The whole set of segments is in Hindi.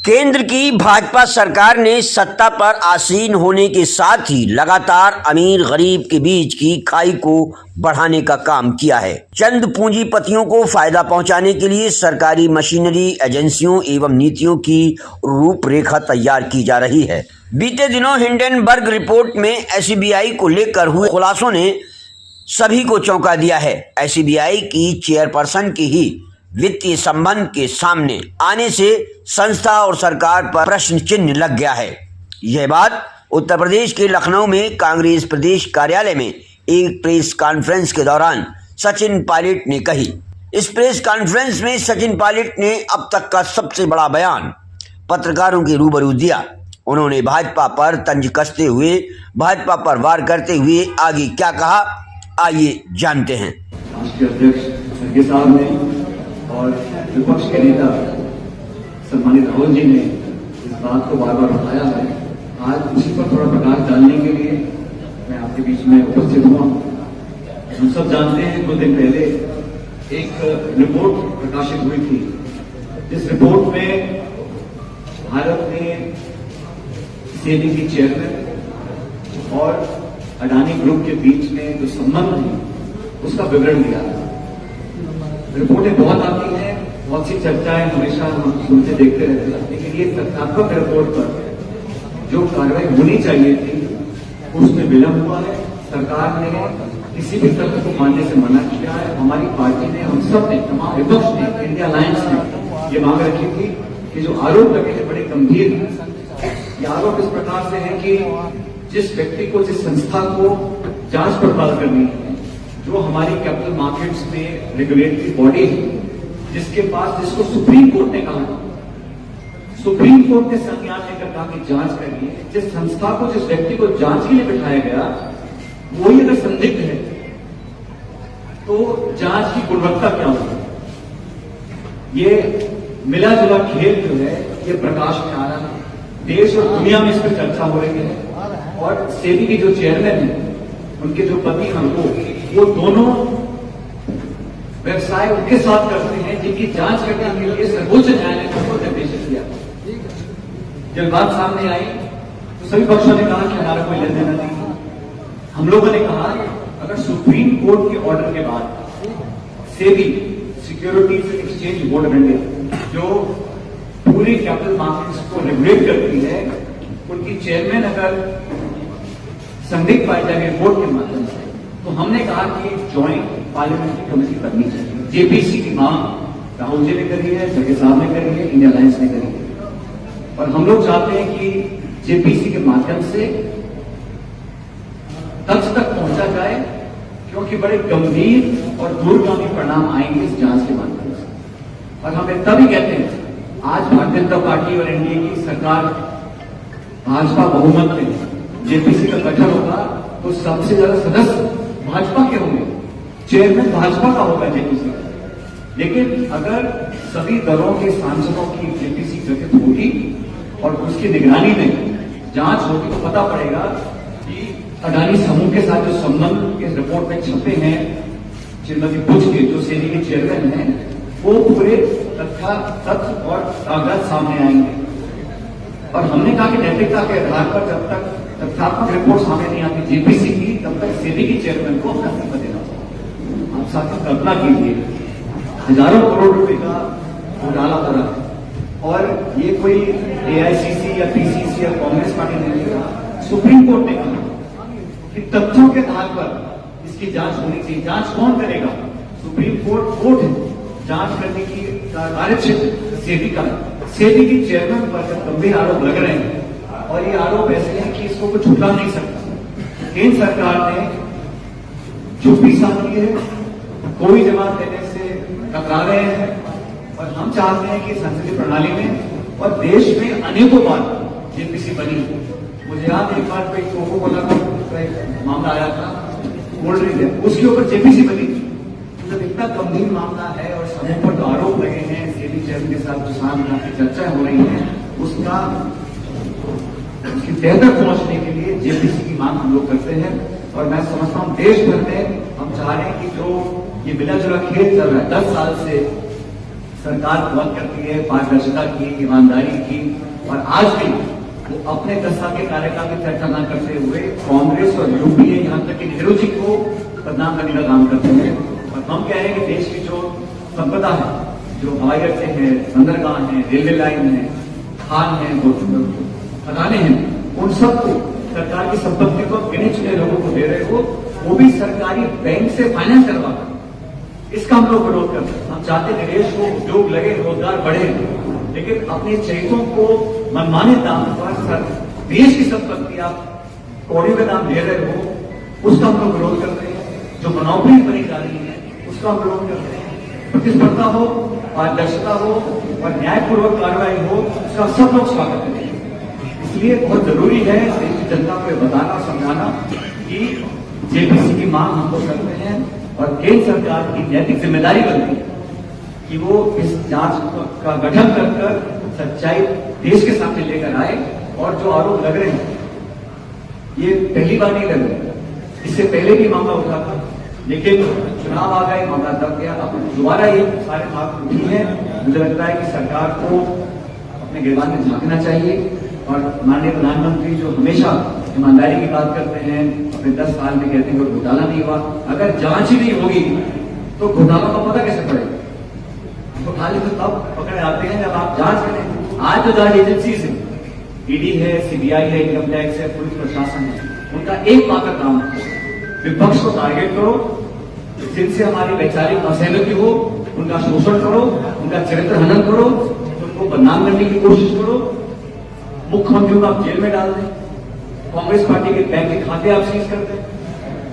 केंद्र की भाजपा सरकार ने सत्ता पर आसीन होने के साथ ही लगातार अमीर गरीब के बीच की खाई को बढ़ाने का काम किया है। चंद पूंजीपतियों को फायदा पहुंचाने के लिए सरकारी मशीनरी, एजेंसियों एवं नीतियों की रूपरेखा तैयार की जा रही है। बीते दिनों हिंडनबर्ग रिपोर्ट में एसबीआई को लेकर हुए खुलासों ने सभी को चौंका दिया है। एसबीआई की चेयरपर्सन की ही वित्तीय संबंध के सामने आने से संस्था और सरकार पर प्रश्न चिन्ह लग गया है। यह बात उत्तर प्रदेश के लखनऊ में कांग्रेस प्रदेश कार्यालय में एक प्रेस कॉन्फ्रेंस के दौरान सचिन पायलट ने कही। इस प्रेस कॉन्फ्रेंस में सचिन पायलट ने अब तक का सबसे बड़ा बयान पत्रकारों के रूबरू दिया। उन्होंने भाजपा पर तंज कसते हुए, भाजपा पर वार करते हुए आगे क्या कहा, आइए जानते हैं। राष्ट्रीय अध्यक्ष खड़गे साहब ने और विपक्ष के नेता सम्मानित राहुल जी ने इस बात को बार बार उठाया है। आज उसी पर थोड़ा प्रकाश डालने के लिए मैं आपके बीच में उपस्थित हुआ। हम सब जानते हैं कुछ दिन पहले एक रिपोर्ट प्रकाशित हुई थी, जिस रिपोर्ट में भारत ने सेबी की चेयरमैन और अडानी ग्रुप के बीच में जो संबंध है उसका विवरण दिया था। रिपोर्टें बहुत आती हैं, बहुत सी चर्चाएं हमेशा हम सुनते देखते रहते हैं, लेकिन ये तथ्यात्मक रिपोर्ट पर जो कार्रवाई होनी चाहिए थी उसमें विलंब हुआ है। सरकार ने किसी भी तथ्य को मानने से मना किया है। हमारी पार्टी ने, हम सब ने, तमाम विपक्ष ने, इंडिया अलायंस ने ये मांग रखी थी कि जो आरोप लगे हैं बड़े गंभीर हैं। ये आरोप इस प्रकार से है कि जिस व्यक्ति को, जिस संस्था को जांच पड़ताल करनी है, जो हमारी कैपिटल मार्केट्स में रेगुलेटरी बॉडी है, जिसके पास, जिसको सुप्रीम कोर्ट ने कहा, सुप्रीम कोर्ट ने संज्ञान लेकर कहा कि जांच करिए, जिस संस्था को, जिस व्यक्ति को जांच के लिए बिठाया गया, वही अगर संदिग्ध है तो जांच की गुणवत्ता क्या होगी? ये मिला जुला खेल जो है ये प्रकाश में आ रहा है। देश और दुनिया में इस पर चर्चा हो रही है। और सेबी की जो चेयरमैन है, उनके जो पति हैं वो दोनों व्यवसाय उनके साथ करते हैं जिनकी जांच करने के लिए सर्वोच्च न्यायालय ने उनको निर्देशित किया। जब बात सामने आई तो सभी पक्षों ने कहा कि हमारा कोई लेन देन नहीं। हम लोगों ने कहा अगर सुप्रीम कोर्ट के ऑर्डर के बाद SEBI, securities exchange board of India, जो पूरी कैपिटल मार्केट्स को रेगुलेट करती है, उनकी चेयरमैन अगर संदिग्ध पाई जाएगी रिपोर्ट के माध्यम से, तो हमने कहा कि ज्वाइंट पार्लियामेंट्री कमेटी बननी चाहिए। जेपीसी की मांग राहुल जी ने करी है, खड़गे साहब ने करी है, इंडिया अलायंस ने करी है, और हम लोग चाहते हैं कि जेपीसी के माध्यम से तथ्य तक पहुंचा जाए, क्योंकि बड़े गंभीर और दूरगामी परिणाम आएंगे इस जांच के माध्यम से। और हमें तभी कहते हैं, आज भारतीय जनता पार्टी और एनडीए की सरकार, भाजपा बहुमत में जेपीसी का गठन होगा तो सबसे ज्यादा सदस्य भाजपा के होंगे, चेयरमैन भाजपा का होगा जेपीसी का। लेकिन अगर सभी दलों के सांसदों की जेपीसी गठित होगी और उसकी निगरानी में जांच होगी तो पता पड़ेगा कि अडानी समूह के साथ जो संबंध इस रिपोर्ट में छपे हैं, श्रीमती बुच के जो सेबी के चेयरमैन हैं, वो पूरे तथ्य और कागजात सामने आएंगे। और हमने कहा कि नैतिकता के आधार पर जब तक तथ्यात्मक रिपोर्ट सामने नहीं आती जेपीसी की, तब तक सेबी की चेयरमैन को अपना इस्तीफा देना चाहिए। आप साथ कल्पना कीजिए, हजारों करोड़ रुपए का घोटाला हो रहा है और ये कोई एआईसीसी या पीसीसी या कांग्रेस पार्टी ने नहीं कहा, सुप्रीम कोर्ट ने कहा कि तथ्यों के आधार पर इसकी जांच होनी चाहिए। जांच कौन करेगा? सुप्रीम कोर्ट है। जांच करने की कार्यक्षेत्र सेबी का, सेबी की चेयरमैन पर गंभीर आरोप लग रहे हैं और ये आरोप ऐसे हैं कि इसको कुछ छुटा नहीं सकता। केंद्र सरकार ने चुप्पी साधी है, कोई जवाब देने से टकरा रहे हैं, और हम चाहते हैं कि संसदीय प्रणाली में और देश में अनेकों बार जेपीसी बनी। मुझे याद एक बार कोई कोको कोला का एक मामला आया था, कोल्ड ड्रिंक है, उसके ऊपर जेपीसी बनी। जब इतना गंभीर मामला है और समूह पर जो आरोप लगे हैं, सेबी चेयरमैन के साथ जो सामने की चर्चा हो रही है, उसका उसकी तह तक पहुंचने के लिए जेपीसी की मांग हम लोग करते हैं। और मैं समझता हूं देश भर में हम चाह रहे हैं कि जो ये मिला जुला खेल चल रहा है 10 साल से, सरकार बात करती है पारदर्शिता की, ईमानदारी की, और आज भी वो अपने 10 साल के कार्यकाल की चर्चा न करते हुए कांग्रेस और यूपीए यहाँ तक कि नेहरू जी को बदनाम करने का काम करते हैं। और हम कह रहे हैं कि देश की जो संपदा है, जो हवाई अड्डे हैं, बंदरगाह हैं, रेलवे लाइन है, खान है, खदाने हैं, उन सबको सरकार की संपत्ति को गिने चुने लोगों को दे रहे हो, वो भी सरकारी बैंक से फाइनेंस करवा। इसका हम लोग विरोध करते हैं। हम चाहते हैं निवेश हो, उद्योग लगे, रोजगार बढ़े, लेकिन अपने चहितों को मनमाने दाम पर देश की संपत्ति आप कौड़ियों के दाम दे रहे हो, उसका हम लोग विरोध करते हैं। जो मोनोपोली बनी जा रही है उसका हम विरोध करते हैं। प्रतिस्पर्धा हो, पारदर्शिता हो और न्यायपूर्वक कार्रवाई हो, उसका सब लोग स्वागत करेंगे। इसलिए बहुत जरूरी है देश की जनता को बताना और समझाना कि जेपीसी की मांग हम लोग करते हैं और केंद्र सरकार की नैतिक जिम्मेदारी बनती है कि वो इस जांच का गठन कर सच्चाई देश के सामने लेकर आए। और जो आरोप लग रहे हैं ये पहली बार नहीं लग रहे, इससे पहले भी मामला उठा था, लेकिन चुनाव आ गए, मामला दब गया। अब दोबारा ये सारे बात उठी है। मुझे लगता है कि सरकार को अपने गिरबान में झांकना चाहिए। और माननीय प्रधानमंत्री जो हमेशा ईमानदारी की बात करते हैं, अपने 10 साल में कहते हैं कोई घोटाला नहीं हुआ। अगर जांच ही नहीं होगी तो घोटाला का पता कैसे पड़ेगा? घोटाले तो तब पकड़े आते हैं जब आप जांच करें। आज तो जांच एजेंसीज है, ईडी है, सीबीआई है, इनकम टैक्स है, पुलिस प्रशासन है, उनका एक मात्र काम है विपक्ष को टारगेट करो, जिनसे हमारी वैचारिक असहमति हो उनका शोषण करो, उनका चरित्र हनन करो, उनको बदनाम करने की कोशिश करो, मुख्यमंत्रियों को आप जेल में डाल दें, कांग्रेस पार्टी के बैंक के खाते आप सीज कर दें,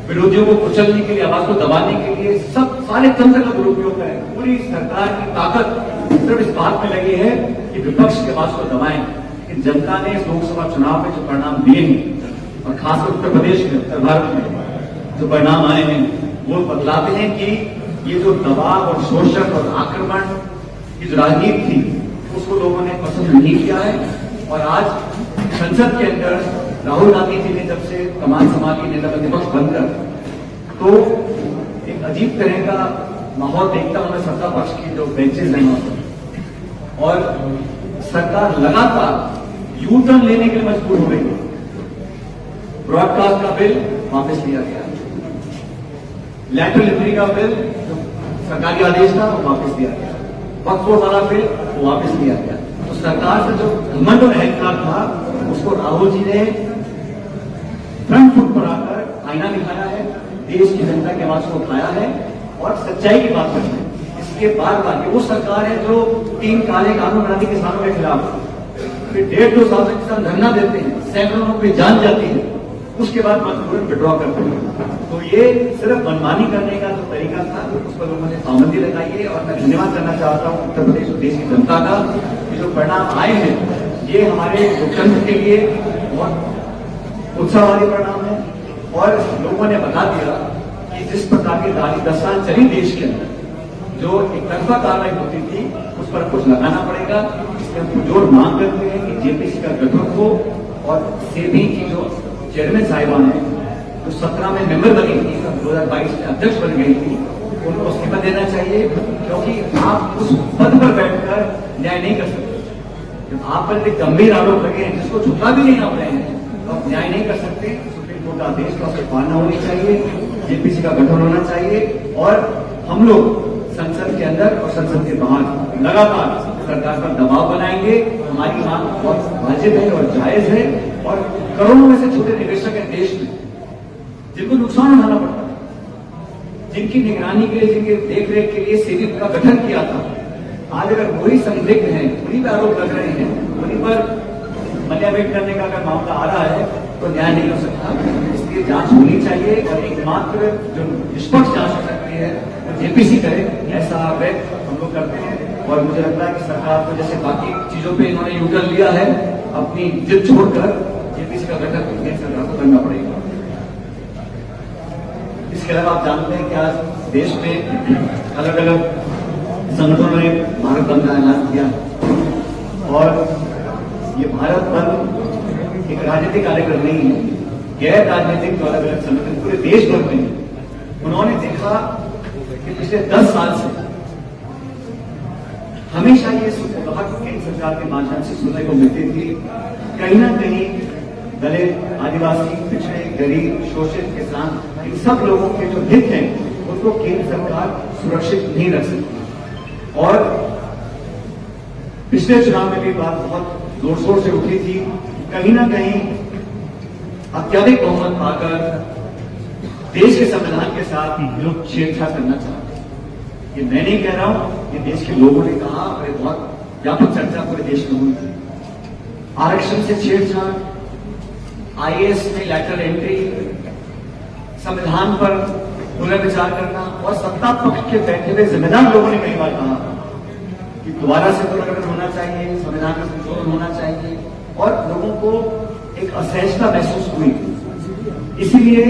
विरोधियों को कुचलने के लिए, आवाज को दबाने के लिए सब सारे तंत्र का दुरुपयोग करें। पूरी सरकार की ताकत सिर्फ इस बात में लगी है कि विपक्ष की आवाज को दबाएं। लेकिन जनता ने इस लोकसभा चुनाव में जो परिणाम दिए हैं और खासकर उत्तर प्रदेश में, उत्तर भारत में जो परिणाम आए हैं, वो बतलाते हैं कि ये जो दबाव और शोषण और आक्रमण की जो राजनीति थी उसको लोगों ने पसंद नहीं किया है। और आज संसद के अंदर राहुल गांधी जी ने जब से कमान संभाली, नेता प्रतिपक्ष बनकर, तो एक अजीब तरह का माहौल देखता हूं मैं सत्ता पक्ष की जो बेंचेस हैं, और सरकार लगातार यू टर्न लेने के लिए मजबूर हो गई। ब्रॉडकास्ट का बिल वापस लिया गया, लैटरल एंट्री का बिल जो सरकारी आदेश था वो वापस लिया गया, वक्फ बोर्ड वाला बिल वो वापस लिया गया। तो सरकार से जो घमंड और अहंकार था उसको राहुल जी ने फ्रंट फुट पर आकर आईना दिखाया है, देश की जनता की आवाज को उठाया है और सच्चाई की बात करते हैं। इसके बाद ये वो सरकार है जो 3 काले कानून बनाती किसानों के खिलाफ, फिर 1.5-2 साल से किसान धरना देते हैं, सैकड़ों लोगों की जान जाती है, उसके बाद मजबूरन विड्रॉ करते हैं। तो ये सिर्फ मनमानी करने का जो तरीका था उस पर लोगों ने पाबंदी लगाई है। और मैं धन्यवाद करना चाहता हूं उत्तर प्रदेश और देश की जनता का, कि जो परिणाम आए हैं ये हमारे लोकतंत्र के लिए बहुत उत्साहवादी परिणाम है। और लोगों ने बता दिया कि जिस प्रकार की 10 साल चली देश के अंदर जो एक तरफा कार्रवाई होती थी उस पर कुछ लगाना पड़ेगा। इसलिए हम जोर मांग करते हैं कि जेपीसी का गठन हो और सेबी की जो चेयरमैन साहिबान है जो 17 में मेंबर बनी थी, 2022 में अध्यक्ष बन गई थी, उनको इस्तीफा देना चाहिए। क्योंकि आप उस पद पर बैठकर न्याय नहीं कर सकते। जब आप पर एक गंभीर आरोप लगे हैं जिसको झुका भी नहीं आप रहे हैं, तो आप न्याय नहीं कर सकते। सुप्रीम कोर्ट का आदेश का पालना होनी चाहिए, जेपीसी का गठन होना चाहिए। और हम लोग संसद के अंदर और संसद के बाहर लगातार सरकार पर दबाव बनाएंगे। हमारी मांग बहुत वाजिब है और जायज है। और करोड़ों में से छोटे निवेशक हैं देश में जिनको नुकसान उठाना पड़ता है, जिनकी निगरानी के लिए, जिनके देखरेख के लिए सेबी का गठन किया था। आज अगर वही संदिग्ध हैं, उन्हीं पर आरोप लग रहे हैं, उन्हीं पर मल्यावेट करने का अगर मामला आ रहा है तो न्याय नहीं हो सकता। इसलिए जांच होनी चाहिए और एकमात्र जो निष्पक्ष जांच हो सकती है वो जेपीसी करे, ऐसा आग्रह हम लोग करते हैं। और मुझे लगता है कि सरकार को जैसे बाकी चीजों पे इन्होंने यूटर्न लिया है, अपनी जिद छोड़कर जेपीसी का गठन केंद्र सरकार को करना पड़ेगा। इसके अलावा आप जानते हैं कि आज देश में अलग अलग संगठनों ने भारत बंद का ऐलान किया और ये भारत बंद एक राजनीतिक कार्यक्रम नहीं है, गैर राजनीतिक जो अलग अलग संगठन पूरे देश भर में उन्होंने देखा कि पिछले 10 साल से हमेशा ये केंद्र सरकार के माध्यम से सुनने को मिलती थी, कहीं ना कहीं दलित, आदिवासी, पिछड़े, गरीब, शोषित, किसान, इन सब लोगों के जो हित हैं उनको केंद्र सरकार सुरक्षित नहीं रख सकती। और पिछले चुनाव में भी बात बहुत जोर शोर से उठी थी, कहीं ना कहीं अत्यधिक बहुमत पाकर देश के संविधान के साथ लोग छेड़छाड़ करना चाहते हैं। ये मैं नहीं कह रहा हूं, ये देश के लोगों ने कहा और बहुत व्यापक चर्चा पूरे देश में हुई थी। आरक्षण से छेड़छाड़, आईएएस में लैटरल एंट्री, संविधान पर पुनर्विचार करना और सत्ता पक्ष के बैठे हुए जिम्मेदार लोगों ने कई बार कहा कि दोबारा से पुनर्गठन होना चाहिए, संविधान में संशोधन होना चाहिए, और लोगों को एक असहजता महसूस हुई। इसीलिए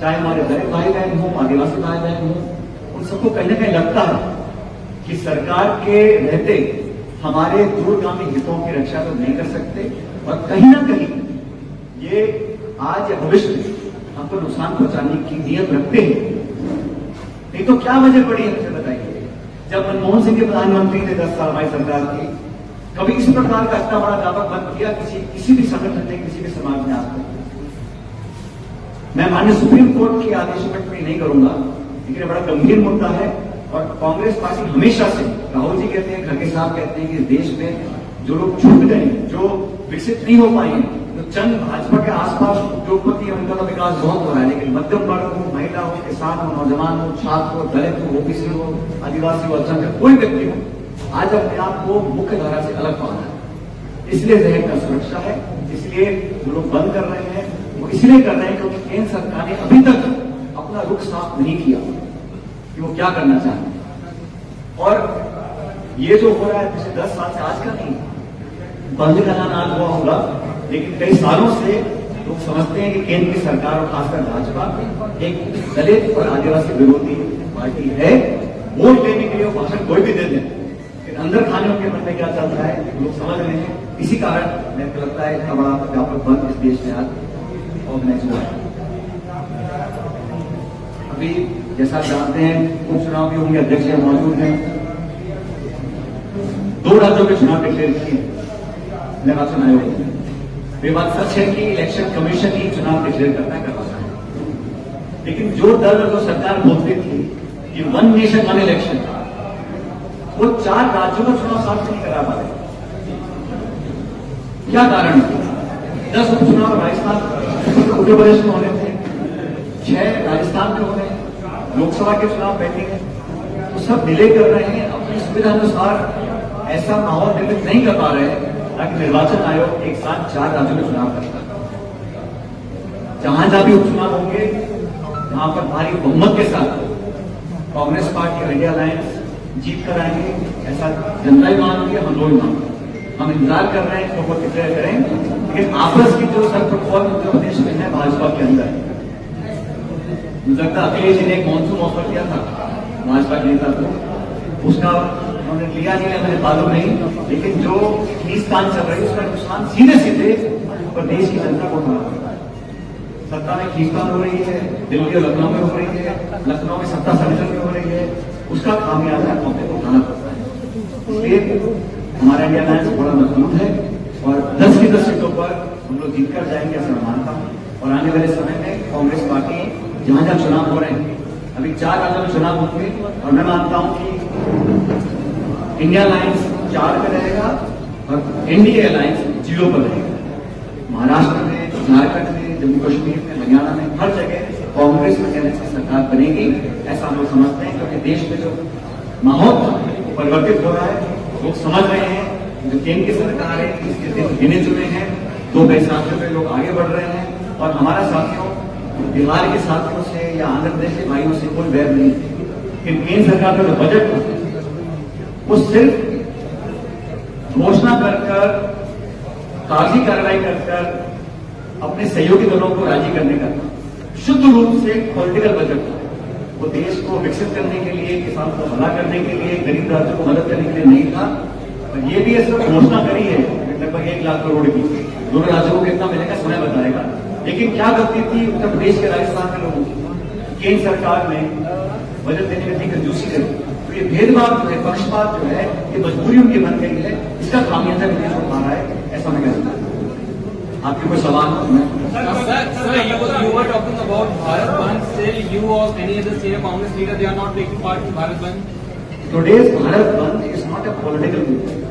चाहे हमारे दलित भाई बहन हो, आदिवासी भाई बहन हो, उन सबको कहीं ना कहीं लगता है कि सरकार के रहते हमारे दूरगामी हितों की रक्षा तो नहीं कर सकते, और कहीं ना कहीं ये आज या भविष्य में हमको नुकसान पहुंचाने की नीयत रखते हैं। नहीं तो क्या वजह पड़ी है, मुझे बताइए। जब मनमोहन सिंह के प्रधानमंत्री थे 10 साल हमारी सरकार की, कभी इस प्रकार का इतना बड़ा दावा बंद किया किसी भी संगठन ने, किसी भी समाज ने आज तक। मैं माननीय सुप्रीम कोर्ट के आदेशों पर टिप्पणी नहीं करूंगा, लेकिन ये बड़ा गंभीर मुद्दा है। और कांग्रेस पार्टी हमेशा से, राहुल जी कहते हैं, खड़गे साहब कहते हैं कि देश में जो लोग छूट गए, जो विकसित नहीं हो पाए, तो चंद भाजपा के आसपास उद्योगपति, उनका तो विकास बहुत हो रहा है, लेकिन मध्यम वर्ग हो, महिला हो, किसान हो, नौजवान हो, छात्र हो, दलित हो, ओबीसी हो, आदिवासी हो, अल्पसंख्यक कोई व्यक्ति हो, आज अपने आप को मुख्य धारा से अलग पा रहा है। इसलिए जहर का सुरक्षा है, इसलिए जो लोग बंद कर रहे हैं वो इसलिए कर रहे हैं क्योंकि केंद्र सरकार ने अभी तक अपना रुख साफ नहीं किया कि वो क्या करना चाहते हैं। और ये जो हो रहा है पिछले 10 साल से, आज का नहीं, बंद का नाम हुआ होगा, लेकिन कई सालों से लोग समझते हैं कि केंद्र की सरकार और खासकर भाजपा एक दलित और आदिवासी विरोधी पार्टी है। वोट लेने के लिए भाषण कोई भी दे दे, लेकिन अंदर खाने उनके मन में क्या चल रहा है लोग समझ रहे हैं। इसी कारण मेरे को लगता है इतना बड़ा व्यापक बंद इस देश में आज ऑर्गेनाइज हुआ है। अभी जैसा आप जानते हैं उपचुनाव भी होंगे, अध्यक्ष मौजूद हैं, 2 राज्यों के चुनाव डिक्लेयर किए निर्वाचन आयोग ने। ये बात सच है कि इलेक्शन कमीशन ही चुनाव डिक्लेयर करवाता है, लेकिन जो दल और जो सरकार बोलती थी कि 1 नेशन 1 इलेक्शन, वो 4 राज्यों का चुनाव साथ नहीं करा पा रहे। क्या कारण है? 10 उपचुनाव राजस्थान, उत्तर प्रदेश में होने थे, 6 राजस्थान में होने, लोकसभा के चुनाव पेंडिंग है, तो सब डिले कर रहे हैं, अपनी सुविधा अनुसार ऐसा माहौल निर्मित नहीं कर पा रहे हैं ताकि निर्वाचन आयोग एक साथ 4 राज्यों में चुनाव करता है। जहां जहां भी उपचुनाव होंगे वहां पर भारी बहुमत के साथ कांग्रेस पार्टी और इंडिया अलायंस जीत कर आएंगे, ऐसा जनता ही मान रही है, हम लोग मान रहे हैं। हम इंतजार कर रहे हैं तो डिक्लेयर करें, लेकिन आपस की जो सर्वप्रथम उत्तर प्रदेश में है भाजपा के अंदर, मुझे लगता है अखिलेश जी ने एक मॉनसून ऑफर किया था भाजपा के नेता को, उसका उन्होंने लिया नहीं लिया मुझे मालूम नहीं, लेकिन जो खींचतान चल रही है उसका नुकसान सीधे सीधे प्रदेश की जनता को उठाना पड़ता है। सत्ता में खींचतान हो रही है, दिल्ली और लखनऊ में हो रही है, लखनऊ में सत्ता संगठन में हो रही है, उसका खामियाजा मौके को उठाना पड़ता है। इसलिए हमारा इंडिया अलायंस बड़ा मजबूत है और 10 की 10 सीटों पर हम लोग जीत कर जाएंगे, ऐसा मानता हूं। और आने वाले समय में कांग्रेस पार्टी जहां जहां चुनाव हो रहे हैं, अभी 4 राज्यों में चुनाव होंगे, और मैं मानता हूं कि इंडिया अलायंस 4 पे रहेगा और एनडीए अलायंस 0 पर रहेगा। महाराष्ट्र में, झारखंड में, जम्मू कश्मीर में, हरियाणा में, हर जगह कांग्रेस में एनडीए की सरकार बनेगी, ऐसा हम लोग समझते हैं। क्योंकि देश में जो माहौल परिवर्तित हो रहा है, लोग समझ रहे हैं जो केंद्र की सरकार है इसके दिन गिने चुने हैं, 2 पैसे पे लोग आगे बढ़ रहे हैं। और हमारा साथियों, बिहार के साथियों से या आंध्र प्रदेश के भाइयों से कोई वैर नहीं है, लेकिन केंद्र सरकार का जो बजट है वो सिर्फ घोषणा कर कागजी कार्रवाई कर अपने सहयोगी दलों को राजी करने का शुद्ध रूप से पॉलिटिकल बजट था। वो देश को विकसित करने के लिए, किसानों को भला करने के लिए, गरीब राज्यों को मदद करने के लिए नहीं था। और ये भी ऐसा घोषणा करी है लगभग 1 लाख करोड़ की, दोनों राज्यों को कितना मिलेगा समय बताएगा। लेकिन क्या गलती थी उत्तर प्रदेश के, राजस्थान के लोगों की? केंद्र सरकार ने बजट देने में इतनी कंजूसी करी, तो ये भेदभाव जो है, पक्षपात जो है, ये मजबूरी उनकी बन गई है, इसका खामियाजा नीतीश उठा रहा है, ऐसा मैं कहता हूं। आपके कोई सवाल हो? Sir, you were talking about Bharat Bandh. Still, you or any other senior Congress leader, they are not taking part in Bharat Bandh. Today's Bharat Bandh is not a political movement.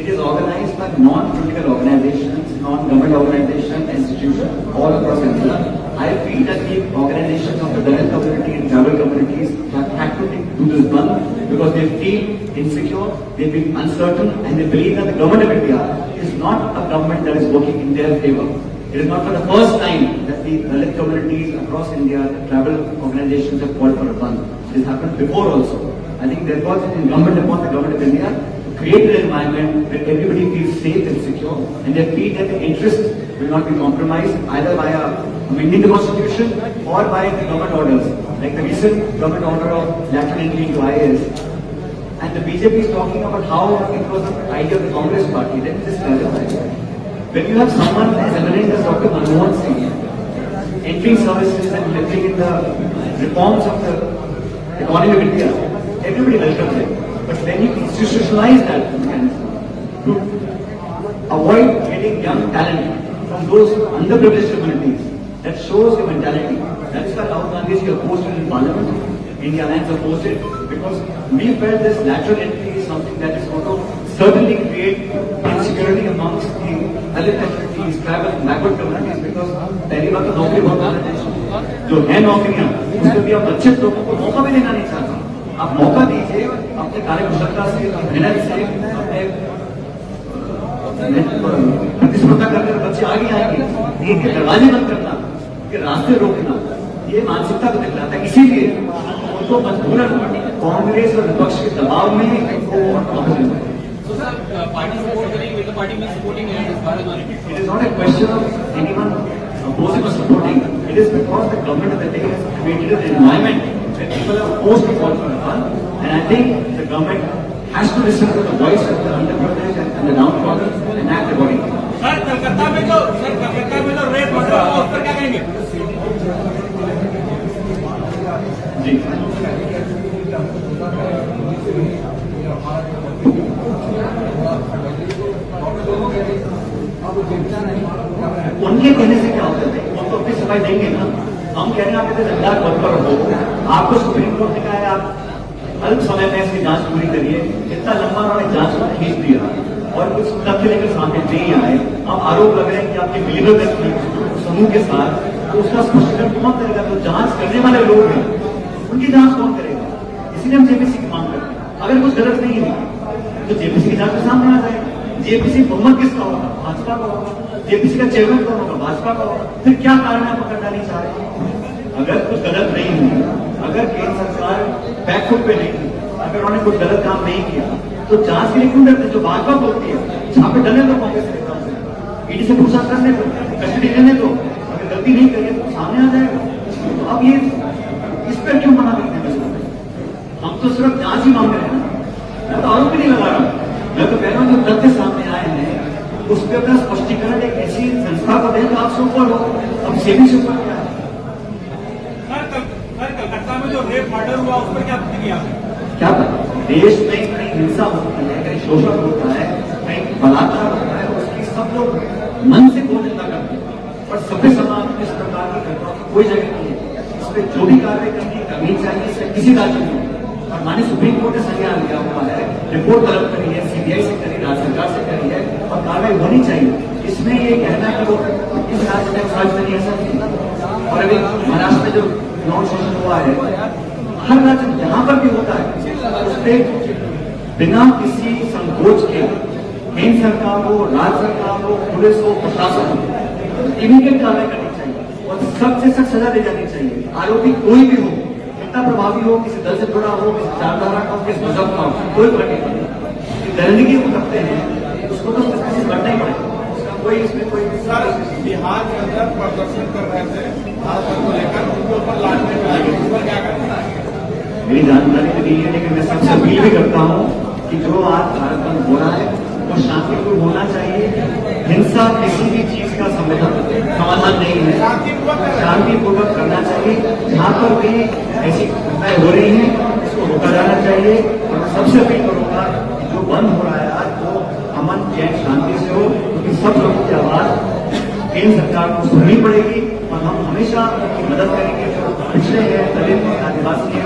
It is organized by non-political organizations, non-government organizations, institutions all across India. I feel that the organizations of the Dalit community and tribal communities have had to do this bandh because they feel insecure, they feel uncertain, and they believe that the government of India is not a government that is working in their favor. It is not for the first time that the Dalit communities across India, the tribal organizations have called for a bandh. It has happened before also. I think therefore it is incumbent upon the government of India to create an environment where everybody feels safe and secure, and they feel that the interest will not be compromised either by amending the constitution or by the government orders, like the recent government order of lateral entry into IAS. And the BJP is talking about how it was the idea of the Congress party. Let me just clarify. When you have someone as eminent as Dr. Manmohan Singh entering services and living in the reforms of the economy of India, everybody welcomes it. But when you institutionalize that mechanism to avoid getting young talent from those underprivileged communities, that shows your mentality. That's why Rahul Gandhi is opposed it in Parliament. India Alliance opposed it because we felt this lateral entry is something that is going to certainly create insecurity amongst the Dalit communities, tribal and backward communities, because पहली बात तो नौकरी बहुत है, जो है नौकरियां उसको भी आप अच्छे लोगों को मौका भी देना नहीं चाहते। आप मौका दीजिए अपने कार्यकुशलता से, मेहनत से, अपने प्रतिस्पर्धा करके बच्चे आगे आएंगे। इनके दरवाजे बंद करना, इनके रास्ते रोकना, ये मानसिकता को दिखलाता है। इसीलिए उनको मजबूरन कांग्रेस और विपक्ष के दबाव में इनको वापस लेना है। So, sir, party support करेंगे, will the party be supporting Bharat Bandh? It is not a question of anyone opposing or supporting. It is because the government of the day has created an environment where people are forced to call for a bandh, and I think the government has to listen to the voice of the underprivileged and the downtrodden and act accordingly. Sir Calcutta में जो रेप मर्डर हुआ उस पर क्या कहेंगे? जी उनके कहने से क्या होता है? वो तो अपनी सफाई देंगे ना। हम कह रहे हैं आप इतने जल्दार पद पर हो, आपको सुप्रीम कोर्ट ने कहा है आप अल्प समय में इसकी जांच पूरी करिए। इतना लंबा उन्होंने जांच को खींच दिया और कुछ तथ्य लेकर सामने नहीं आए। अब आरोप लग रहे हैं कि आपके मिलीभगत समूह के साथ, तो उसका स्पष्टीकरण कौन करेगा? तो जांच करने वाले लोग हैं, उनकी जांच कौन करेगा? इसीलिए हम जेपीसी की मांग करते हैं। अगर कुछ गलत नहीं है तो जेपीसी की जांच के सामने आ जाएगा। जेपीसी बहुमत किसका होगा? भाजपा का होगा। जेपीसी का चेयरमैन कौन होगा? भाजपा का होगा। फिर क्या कारण है पकड़ना नहीं चाह रहे? अगर कुछ गलत नहीं हुआ, अगर केंद्र सरकार बैकफुट पे नहीं थी, अगर उन्होंने कुछ गलत काम नहीं किया, तो जांच के लिए क्यों डरते? जो भाजपा बोलती है छापे डलने दो कांग्रेस के नेताओं से, ईडी से पूछताछ करने दो, कस्टडी लेने दो। अगर गलती नहीं करिए तो सामने आ जाएगा। तो अब ये इस पर क्यों मना करते हैं? हम तो सिर्फ जांच ही मांग रहे हैं ना, मैं तो आरोप भी नहीं लगा रहा। मैं तो कह रहा हूं जो तथ्य सामने आए हैं उस पर अपना स्पष्टीकरण एक ऐसी संस्था को दें तो आप से ऊपर हो। अब सेबी से ऊपर क्या है? कलकत्ता में जो रेप मर्डर हुआ उस पर क्या प्रतिक्रिया? क्या पता देश में कहीं हिंसा होती है, कहीं शोषण होता है, कहीं बलात्कार होता है, उसकी सब लोग मन से को निंदा करते हैं। और सभ्य समाज में इस प्रकार की घटनाओं की कोई जगह नहीं है। इस पर जो भी कार्रवाई करनी चाहिए इससे किसी राज्य में। और माननीय सुप्रीम कोर्ट ने संज्ञान लिया हुआ है, रिपोर्ट तलब करी है, सीबीआई से करी, राज्य सरकार से करी है और कार्रवाई होनी चाहिए। इसमें ये कहना कि वो इस राज्य में, उस राज्य में नहीं, ऐसा नहीं। और अभी महाराष्ट्र में जो यौन शोषण हुआ है, हर राज्य में जहां पर भी होता है उस पर बिना किसी संकोच के केंद्र सरकार हो, राज्य सरकार हो, पुलिस हो, प्रशासन हो, इमीडिएट कार्रवाई करनी चाहिए और सख्त से सख्त सजा दी जानी चाहिए। आरोपी कोई भी हो, कितना प्रभावी हो, किसी दल से जुड़ा हो, किसी विचारधारा का हो, किस मजहब का हो, कोई फर्क नहीं पड़ता। दंडनीय वो करते हैं उसको तो किसी बढ़ना ही पड़ेगा। उसका कोई इसमें कोई बिहार के अंदर प्रदर्शन कर रहे थे को लेकर उनके ऊपर लाठने में आगे उस पर क्या करना है? मेरी जानकारी तो नहीं है, लेकिन मैं सबसे अपील भी करता हूँ कि जो आज भारत बंद हो रहा है वो शांतिपूर्ण होना चाहिए। हिंसा किसी भी चीज का समाधान नहीं है, शांतिपूर्वक करना चाहिए। जहाँ पर भी ऐसी घटनाएं हो रही हैं इसको रोका जाना चाहिए। सबसे अपील करूंगा कि जो बंद हो रहा है आज वो अमन चैन शांति से हो, क्योंकि सब लोगों की आवाज केंद्र सरकार को सुननी पड़ेगी और हम हमेशा उनकी मदद करेंगे। जो पिछड़े हैं, दलित हैं, आदिवासी हैं,